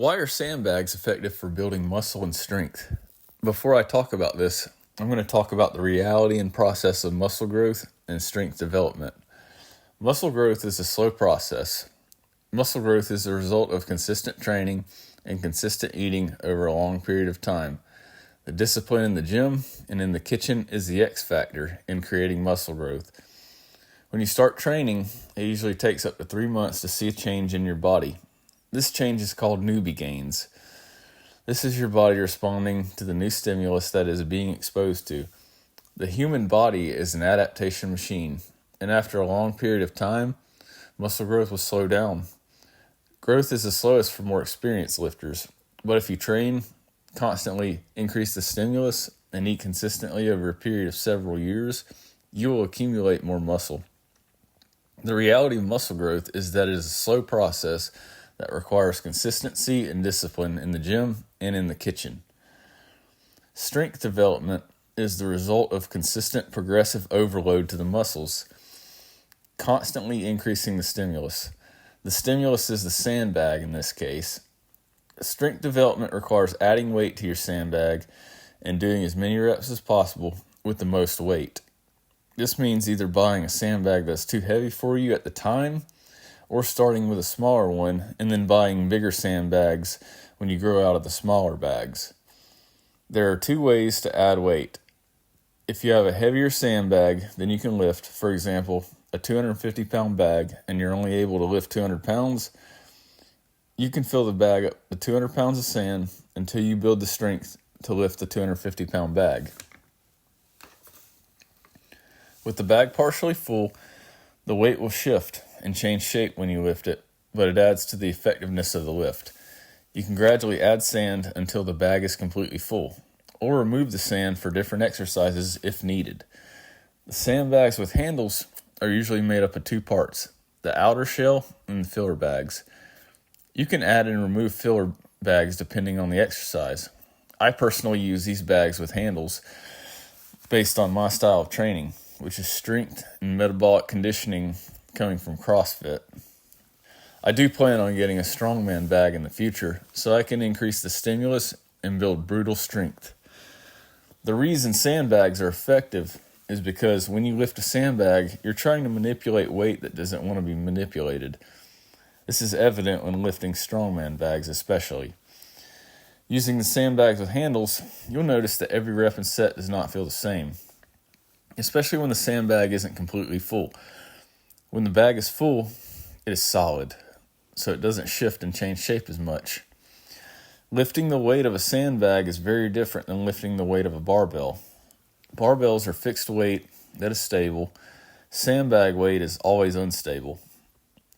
Why are sandbags effective for building muscle and strength? Before I talk about this, I'm going to talk about the reality and process of muscle growth and strength development. Muscle growth is a slow process. Muscle growth is the result of consistent training and consistent eating over a long period of time. The discipline in the gym and in the kitchen is the X factor in creating muscle growth. When you start training, it usually takes up to 3 months to see a change in your body. This change is called newbie gains. This is your body responding to the new stimulus that is being exposed to. The human body is an adaptation machine, and after a long period of time, muscle growth will slow down. Growth is the slowest for more experienced lifters, but if you train, constantly increase the stimulus, and eat consistently over a period of several years, you will accumulate more muscle. The reality of muscle growth is that it is a slow process that requires consistency and discipline in the gym and in the kitchen. Strength development is the result of consistent progressive overload to the muscles, constantly increasing the stimulus. The stimulus is the sandbag in this case. Strength development requires adding weight to your sandbag and doing as many reps as possible with the most weight. This means either buying a sandbag that's too heavy for you at the time, or starting with a smaller one and then buying bigger sandbags when you grow out of the smaller bags. There are 2 ways to add weight. If you have a heavier sandbag than you can lift, for example, a 250-pound bag, and you're only able to lift 200 pounds, you can fill the bag up with 200 pounds of sand until you build the strength to lift the 250-pound bag. With the bag partially full, the weight will shift and change shape when you lift it, but it adds to the effectiveness of the lift. You can gradually add sand until the bag is completely full, or remove the sand for different exercises if needed. The sandbags with handles are usually made up of 2 parts, the outer shell and the filler bags. You can add and remove filler bags depending on the exercise. I personally use these bags with handles based on my style of training, which is strength and metabolic conditioning coming from CrossFit. I do plan on getting a strongman bag in the future so I can increase the stimulus and build brutal strength. The reason sandbags are effective is because when you lift a sandbag, you're trying to manipulate weight that doesn't want to be manipulated. This is evident when lifting strongman bags especially. Using the sandbags with handles, you'll notice that every rep and set does not feel the same, especially when the sandbag isn't completely full. When the bag is full, it is solid, so it doesn't shift and change shape as much. Lifting the weight of a sandbag is very different than lifting the weight of a barbell. Barbells are fixed weight that is stable. Sandbag weight is always unstable,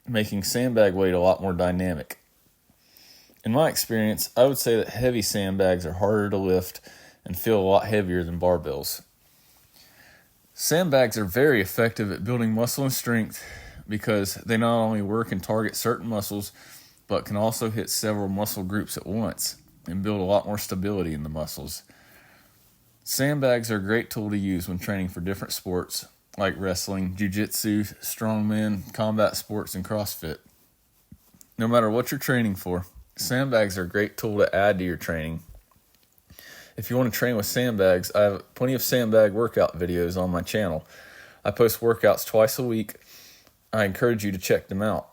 making sandbag weight a lot more dynamic. In my experience, I would say that heavy sandbags are harder to lift and feel a lot heavier than barbells. Sandbags are very effective at building muscle and strength because they not only work and target certain muscles, but can also hit several muscle groups at once and build a lot more stability in the muscles. Sandbags are a great tool to use when training for different sports like wrestling, jiu-jitsu, strongman, combat sports, and CrossFit. No matter what you're training for, sandbags are a great tool to add to your training. If you want to train with sandbags, I have plenty of sandbag workout videos on my channel. I post workouts twice a week. I encourage you to check them out.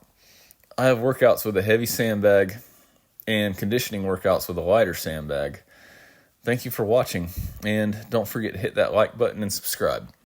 I have workouts with a heavy sandbag and conditioning workouts with a lighter sandbag. Thank you for watching, and don't forget to hit that like button and subscribe.